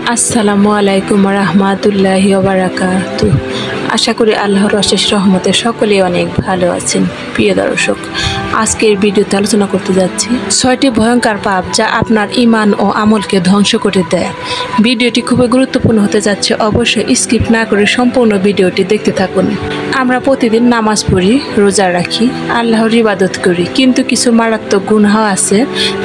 আসসালামু আলাইকুম রহমতুল্লাহি ওয়া বারাকাতুহু। আশা করি আল্লাহর অশেষ রহমতে সকলেই অনেক ভালো আছেন। প্রিয় দর্শক, আজকের ভিডিওতে আলোচনা করতে যাচ্ছি 6টি ভয়ঙ্কর পাপ যা আপনার ঈমান ও আমলকে ধ্বংস করে দেয়। ভিডিওটি খুবই গুরুত্বপূর্ণ হতে যাচ্ছে, অবশ্যই স্কিপ না করে সম্পূর্ণ ভিডিওটি দেখতে থাকুন। আমরা প্রতিদিন নামাজ পড়ি, রোজা রাখি, আল্লাহর ইবাদত করি, কিন্তু কিছু মারাত্মক গুনাহ আছে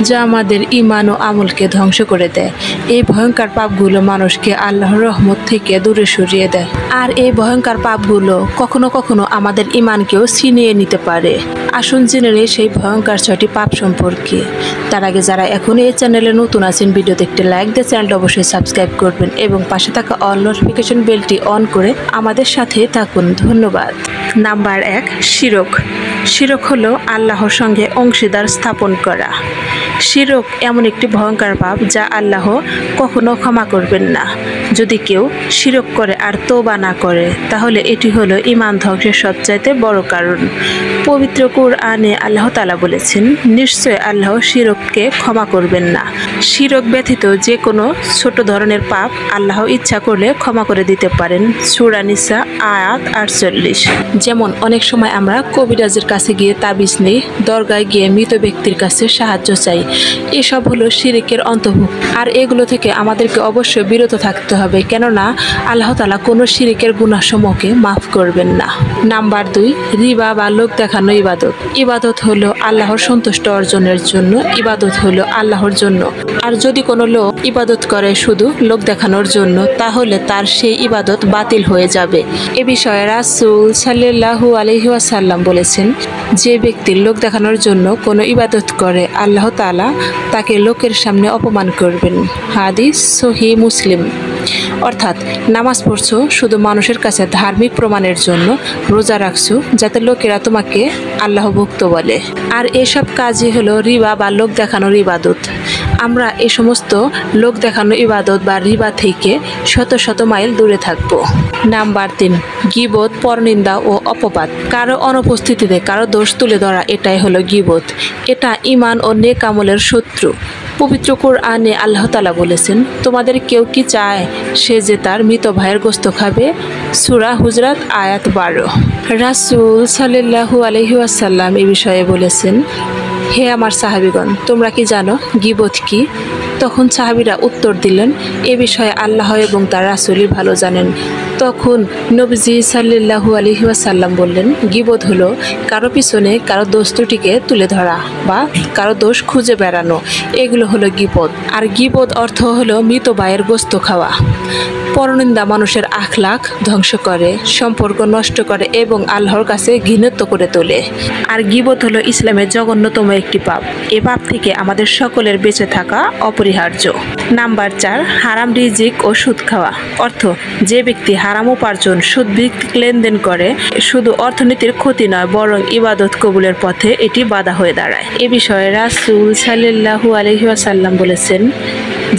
যা আমাদের ঈমান ও আমলকে ধ্বংস করে দেয়। এই ভয়ঙ্কর পাপগুলো মানুষকে আল্লাহর রহমত থেকে দূরে সরিয়ে দেয়, আর এই ভয়ঙ্কর পাপগুলো কখনো কখনো আমাদের ঈমানকেও ছিনিয়ে নিতে পারে। আসুন জেনে নেই সেই ভয়ঙ্কর 6টি পাপ সম্পর্কে। তার আগে যারা এখন এই চ্যানেলে নতুন আছেন, ভিডিওতে একটি লাইক দিয়ে চ্যানেলটা অবশ্যই সাবস্ক্রাইব করবেন এবং পাশে থাকা অল নোটিফিকেশন বেলটি অন করে আমাদের সাথে থাকুন। ধন্যবাদ। নাম্বার 1, শিরক। শিরক হলো আল্লাহর সঙ্গে অংশীদার স্থাপন করা। শিরক এমন একটি ভয়ঙ্কর পাপ যা আল্লাহ কখনো ক্ষমা করবেন না। যদি কেউ শিরক করে আর তওবা না করে, তাহলে এটি হলো ঈমান ধ্বংসের সবচাইতে বড় কারণ। পবিত্র কুরআনে আল্লাহ তাআলা বলেছেন, নিশ্চয় আল্লাহ শিরককে ক্ষমা করবেন না। শিরক ব্যতীত যে কোনো ছোট ধরনের পাপ আল্লাহ ইচ্ছা করলে ক্ষমা করে দিতে পারেন। সূরা নিসা আয়াত 48। যেমন অনেক সময় আমরা কবিরাজের কাছে গিয়ে তাবিজ নেই, দরগায় গিয়ে মৃত ব্যক্তির কাছে সাহায্য চাই। এসব হলো শিরকের অন্তর্ভুক্ত, আর এগুলো থেকে আমাদেরকে অবশ্যই বিরত থাকতে হবে, কেননা আল্লাহ তাআলা কোনো শিরকের গুনাহসমূহকে মাফ করবেন না। নাম্বার 2, রিবা বা লোক দেখানো ইবাদত। ইবাদত হলো আল্লাহর সন্তুষ্ট অর্জনের জন্য। ইবাদত হলো আল্লাহর জন্য, আর যদি কোনো লোক ইবাদত করে শুধু লোক দেখানোর জন্য, তাহলে তার সেই ইবাদত বাতিল হয়ে যাবে। এ বিষয়ে রাসূল সাল্লাল্লাহু আলাইহি ওয়াসাল্লাম বলেছেন, যে ব্যক্তি লোক দেখানোর জন্য কোনো ইবাদত করে, আল্লাহ তাআলা তাকে লোকের সামনে অপমান করবেন। হাদিস সহিহ মুসলিম। অর্থাৎ নামাজ পড়ছো শুধু মানুষের কাছে ধার্মিক প্রমাণের জন্য, রোজা রাখছো যাতে লোকেরা তোমাকে আল্লাহ ভক্ত বলে, আর এসব কাজই হলো রিবা বা লোক দেখানোর ইবাদত। আমরা এ সমস্ত লোক দেখানো ইবাদত বা রিবা থেকে শত শত মাইল দূরে থাকবো। নাম্বার 3, গীবত, পরনিন্দা ও অপবাদ। কারো অনুপস্থিতিতে কারো দোষ তুলে ধরা, এটাই হলো গীবত। এটা ঈমান ও নেক আমলের শত্রু। পবিত্র কুরআনে আল্লাহ তাআলা বলেছেন, তোমাদের কেউ কি চায় সে যে তার মৃত ভাইয়ের গোশত খাবে? সূরা হুজরাত আয়াত 12। রাসূল সাল্লাল্লাহু আলাইহি ওয়াসাল্লাম এই বিষয়ে বলেছেন, হে আমার সাহাবীগণ, তোমরা কি জানো গীবত কি? তখন সাহাবীরা উত্তর দিলেন, এ বিষয়ে আল্লাহ এবং তার রাসূলই ভালো জানেন। তখন নবীজি সাল্লাল্লাহু আলাইহি ওয়াসাল্লাম বললেন, গীবত হলো কারো পিছনে কারো দোষ ত্রুটিকে তুলে ধরা বা কারো দোষ খুঁজে বেড়ানো, এগুলো হলো গীবত। আর গীবত অর্থ হলো মৃত ভাইয়ের গোশত খাওয়া। পরনিন্দা মানুষের আখলাক ধ্বংস করে, সম্পর্ক নষ্ট করে এবং আল্লাহর কাছে ঘৃণিত করে তোলে। আর গীবত হলো ইসলামের জঘন্যতম একটি পাপ। এ পাপ থেকে আমাদের সকলের বেঁচে থাকা অপরিহার্য। নাম্বার 4, হারাম রিজিক ও সুদ খাওয়া। অর্থ, যে ব্যক্তি হারাম উপার্জন, সুদ ভিত্তিক লেনদেন করে, শুধু অর্থনীতির ক্ষতি নয়, বরং ইবাদত কবুলের পথে এটি বাধা হয়ে দাঁড়ায়। এ বিষয়ে রাসূল সাল্লাল্লাহু আলাইহি ওয়াসাল্লাম বলেছেন,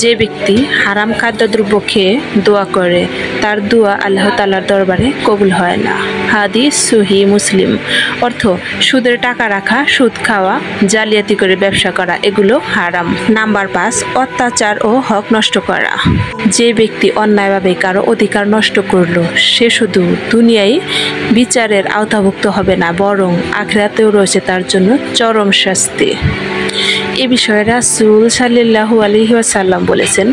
যে ব্যক্তি হারাম খাদ্যদ্রব্য খেয়ে দোয়া করে, তার দোয়া আল্লাহ তাআলার দরবারে কবুল হয় না। হাদিস সহিহ মুসলিম। অর্থ, সুদের টাকা রাখা, সুদ খাওয়া, জালিয়াতি করে ব্যবসা করা, এগুলো হারাম। নাম্বার 5, অত্যাচার ও হক নষ্ট করা। যে ব্যক্তি অন্যায়ভাবে কারো অধিকার নষ্ট করলো, সে শুধু দুনিয়ায় বিচারের আওতাভুক্ত হবে না, বরং আখিরাতেও রয়েছে তার জন্য চরম শাস্তি। এ বিষয়ে রাসূল সাল্লাল্লাহু আলাইহি ওয়াসাল্লাম বলেছেন,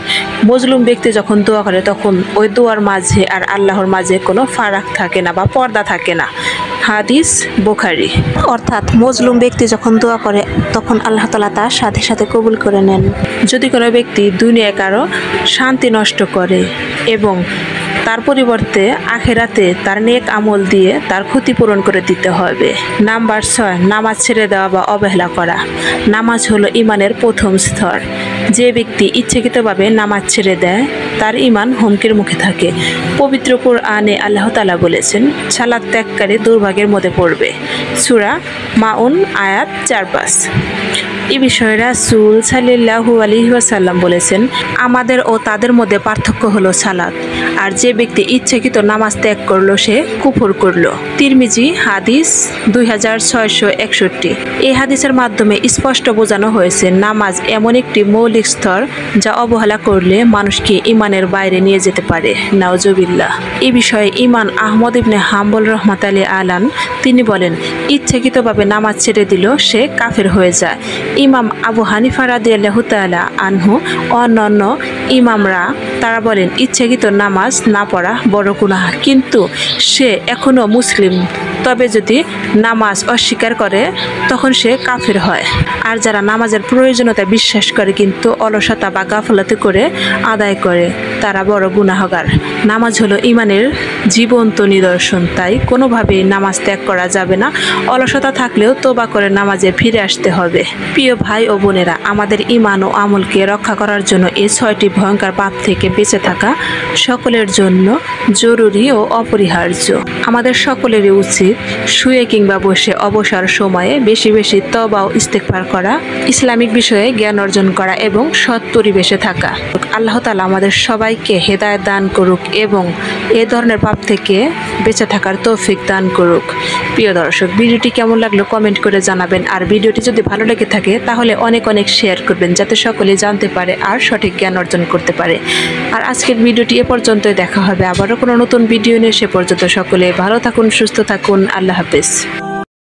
মজলুম ব্যক্তি যখন দোয়া করে, তখন ওই দোয়ার মাঝে আর আল্লাহর মাঝে কোনো ফারাক থাকে না বা পর্দা থাকে না। হাদিস বুখারী। অর্থাৎ মজলুম ব্যক্তি যখন দোয়া করে, তখন আল্লাহ তাআলা তার সাথে সাথে কবুল করে নেন। যদি কোনো ব্যক্তি দুনিয়ায় কারো শান্তি নষ্ট করে এবং তার পরিবর্তে আখিরাতে তার নেক আমল দিয়ে তার ক্ষতিপূরণ করে দিতে হবে। নাম্বার 6, নামাজ ছেড়ে দেওয়া বা অবহেলা করা। নামাজ হলো ঈমানের প্রথম স্তর। যে ব্যক্তি ইচ্ছাকৃতভাবে নামাজ ছেড়ে দেয়, তার ঈমান হুমকির মুখে থাকে। পবিত্র কুরআনে আল্লাহ তাআলা বলেছেন, সালাত ত্যাগকারী দুর্ভাগ্যের মধ্যে পড়বে। সূরা মাউন আয়াত 4-5। এই বিষয়ে রাসূল সাল্লাল্লাহু আলাইহি ওয়াসাল্লাম বলেছেন, আমাদের ও তাদের মধ্যে পার্থক্য হলো সালাত। আর যে ব্যক্তি ইচ্ছাকৃত নামাজ ত্যাগ করলো সে কুফর করলো। তিরমিজি হাদিস 2661। এই হাদিসের মাধ্যমে স্পষ্ট বোঝানো হয়েছে নামাজ এমন একটি মৌলিক স্তর যা অবহেলা করলে মানুষকে ঈমানের বাইরে নিয়ে যেতে পারে। নাউজুবিল্লাহ। এই বিষয়ে ইমাম আহমদ ইবনে হাম্বল রাহমাতুল্লাহি আলাইহি তিনি বলেন, ইচ্ছাকৃতভাবে নামাজ ছেড়ে দিল সে কাফের হয়ে যায়। ইমাম আবু হানিফা রাদিয়াল্লাহু তাআলা আনহু অন্যান্য ইমামরা তারা বলেন ইচ্ছাকৃত নামাজ না পড়া বড় গুনাহ, কিন্তু সে এখনো মুসলিম। তবে যদি নামাজ অস্বীকার করে তখন সে কাফের হয়। আর যারা নামাজের প্রয়োজনীয়তা বিশ্বাস করে কিন্তু অলসতা বা গাফলতি করে আদায় করে তারা বড় গুনাহগার। নামাজ হলো ঈমানের জীবন্ত নিদর্শন, তাই কোনোভাবেই নামাজ ত্যাগ করা যাবে না। অলসতা থাকলেও তওবা করে নামাজে ফিরে আসতে হবে। প্রিয় ভাই ও বোনেরা, আমাদের ঈমান ও আমলকে রক্ষা করার জন্য এই 6টি ভয়ঙ্কর পাপ থেকে বেঁচে থাকা সকলের জন্য জরুরি ও অপরিহার্য। আমাদের সকলেরই উচিত শুয়ে কিংবা বসে অবসর সময়ে বেশি বেশি তওবা ও ইস্তেগফার করা, ইসলামিক বিষয়ে জ্ঞান অর্জন করা এবং সৎ পরিবেশে থাকা। আল্লাহ তাআলা আমাদের সবাইকে হেদায়েত দান করুক এবং এ ধরনের পাপ থেকে বেঁচে থাকার তৌফিক দান করুক। প্রিয় দর্শক, ভিডিওটি কেমন লাগলো কমেন্ট করে জানাবেন। আর ভিডিওটি যদি ভালো লেগে থাকে তাহলে অনেক অনেক শেয়ার করবেন যাতে সকলে জানতে পারে আর সঠিক জ্ঞান অর্জন করতে পারে। আর আজকের ভিডিওটি এ পর্যন্তই। দেখা হবে আবারও কোনো নতুন ভিডিও নিয়ে। সে পর্যন্ত সকলে ভালো থাকুন, সুস্থ থাকুন। আল্লাহ হাফেজ।